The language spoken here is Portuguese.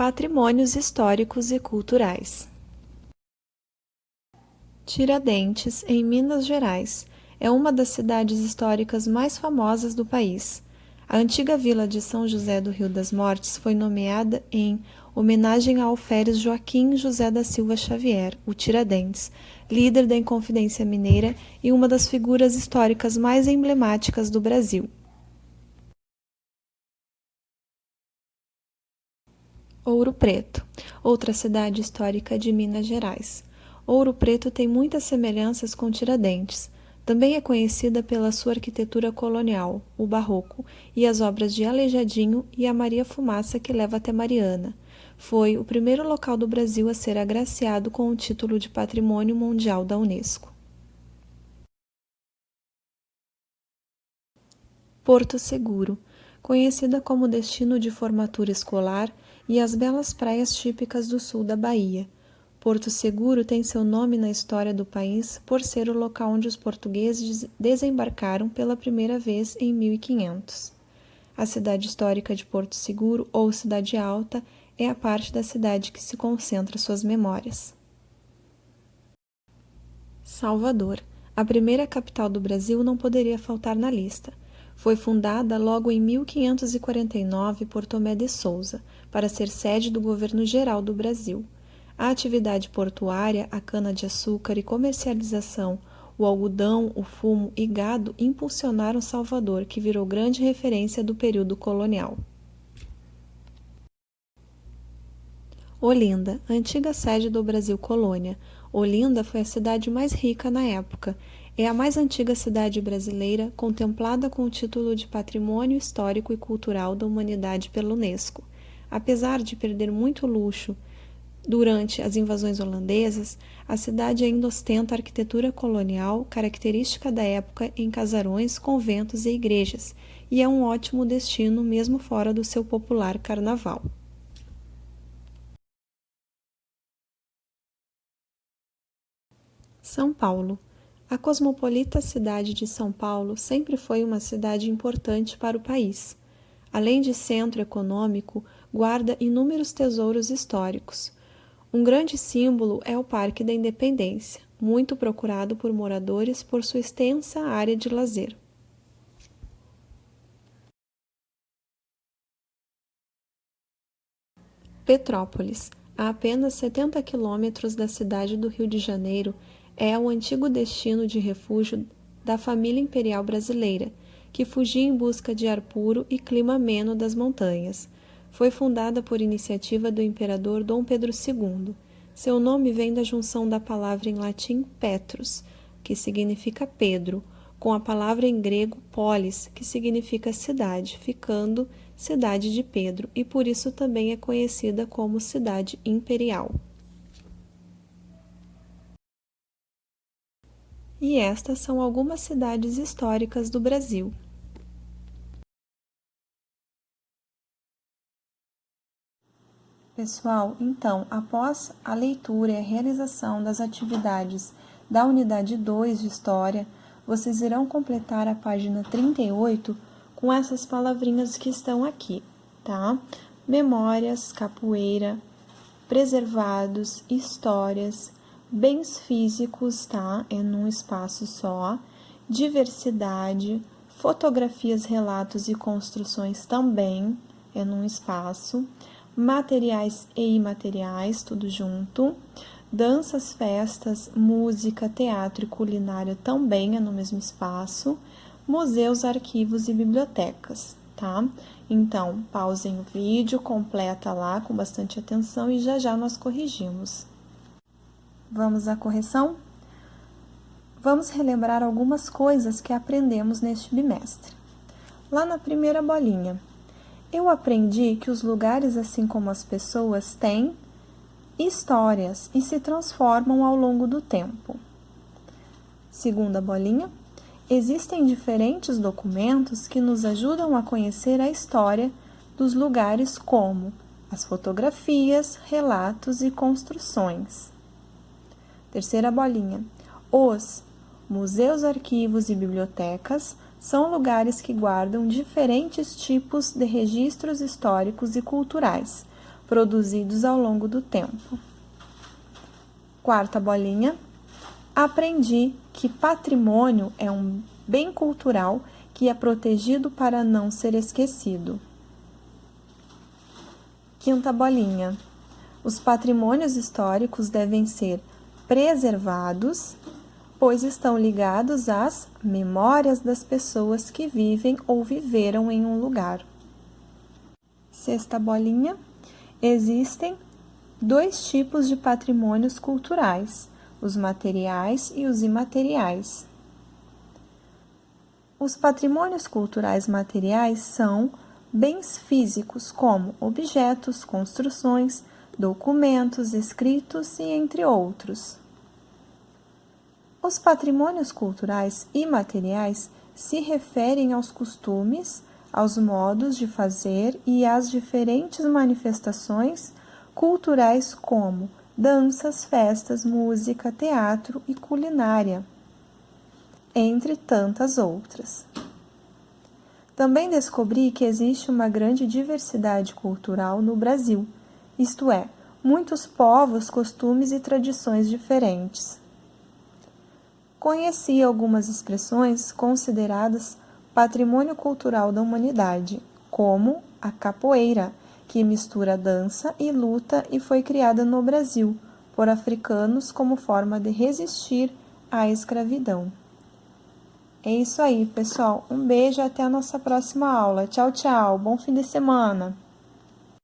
Patrimônios históricos e culturais. Tiradentes, em Minas Gerais, é uma das cidades históricas mais famosas do país. A antiga vila de São José do Rio das Mortes foi nomeada em homenagem ao alferes Joaquim José da Silva Xavier, o Tiradentes, líder da Inconfidência Mineira e uma das figuras históricas mais emblemáticas do Brasil. Ouro Preto, outra cidade histórica de Minas Gerais. Ouro Preto tem muitas semelhanças com Tiradentes. Também é conhecida pela sua arquitetura colonial, o barroco, e as obras de Aleijadinho e a Maria Fumaça que leva até Mariana. Foi o primeiro local do Brasil a ser agraciado com o título de Patrimônio Mundial da Unesco. Porto Seguro, conhecida como destino de formatura escolar e as belas praias típicas do sul da Bahia. Porto Seguro tem seu nome na história do país por ser o local onde os portugueses desembarcaram pela primeira vez em 1500. A cidade histórica de Porto Seguro, ou Cidade Alta, é a parte da cidade que se concentra suas memórias. Salvador, a primeira capital do Brasil, não poderia faltar na lista. Foi fundada logo em 1549 por Tomé de Souza, para ser sede do governo geral do Brasil. A atividade portuária, a cana-de-açúcar e comercialização, o algodão, o fumo e gado impulsionaram Salvador, que virou grande referência do período colonial. Olinda, antiga sede do Brasil Colônia. Olinda foi a cidade mais rica na época. É a mais antiga cidade brasileira contemplada com o título de Patrimônio Histórico e Cultural da Humanidade pela Unesco. Apesar de perder muito luxo durante as invasões holandesas, a cidade ainda ostenta a arquitetura colonial, característica da época em casarões, conventos e igrejas, e é um ótimo destino mesmo fora do seu popular carnaval. São Paulo. A cosmopolita cidade de São Paulo sempre foi uma cidade importante para o país. Além de centro econômico, guarda inúmeros tesouros históricos. Um grande símbolo é o Parque da Independência, muito procurado por moradores por sua extensa área de lazer. Petrópolis, a apenas 70 quilômetros da cidade do Rio de Janeiro, é o antigo destino de refúgio da família imperial brasileira, que fugia em busca de ar puro e clima ameno das montanhas. Foi fundada por iniciativa do imperador Dom Pedro II. Seu nome vem da junção da palavra em latim Petrus, que significa Pedro, com a palavra em grego polis, que significa cidade, ficando Cidade de Pedro, e por isso também é conhecida como Cidade Imperial. E estas são algumas cidades históricas do Brasil. Pessoal, então, após a leitura e a realização das atividades da unidade 2 de História, vocês irão completar a página 38 com essas palavrinhas que estão aqui, tá? Memórias, capoeira, preservados, histórias, bens físicos, tá? É num espaço só, diversidade, fotografias, relatos e construções também, é num espaço, materiais e imateriais, tudo junto, danças, festas, música, teatro e culinária também é no mesmo espaço, museus, arquivos e bibliotecas, tá? Então, pausem o vídeo, completa lá com bastante atenção e já já nós corrigimos. Vamos à correção? Vamos relembrar algumas coisas que aprendemos neste bimestre. Lá na primeira bolinha, eu aprendi que os lugares, assim como as pessoas, têm histórias e se transformam ao longo do tempo. Segunda bolinha, existem diferentes documentos que nos ajudam a conhecer a história dos lugares, como as fotografias, relatos e construções. Terceira bolinha, os museus, arquivos e bibliotecas são lugares que guardam diferentes tipos de registros históricos e culturais. produzidos ao longo do tempo. Quarta bolinha. Aprendi que patrimônio é um bem cultural que é protegido para não ser esquecido. Quinta bolinha. Os patrimônios históricos devem ser preservados, pois estão ligados às memórias das pessoas que vivem ou viveram em um lugar. Sexta bolinha. Existem 2 tipos de patrimônios culturais, os materiais e os imateriais. Os patrimônios culturais materiais são bens físicos, como objetos, construções, documentos, escritos e entre outros. Os patrimônios culturais imateriais se referem aos costumes, aos modos de fazer e às diferentes manifestações culturais como danças, festas, música, teatro e culinária, entre tantas outras. Também descobri que existe uma grande diversidade cultural no Brasil, isto é, muitos povos, costumes e tradições diferentes. Conheci algumas expressões consideradas patrimônio cultural da humanidade, como a capoeira, que mistura dança e luta e foi criada no Brasil por africanos como forma de resistir à escravidão. É isso aí, pessoal. Um beijo e até a nossa próxima aula. Tchau, tchau. Bom fim de semana.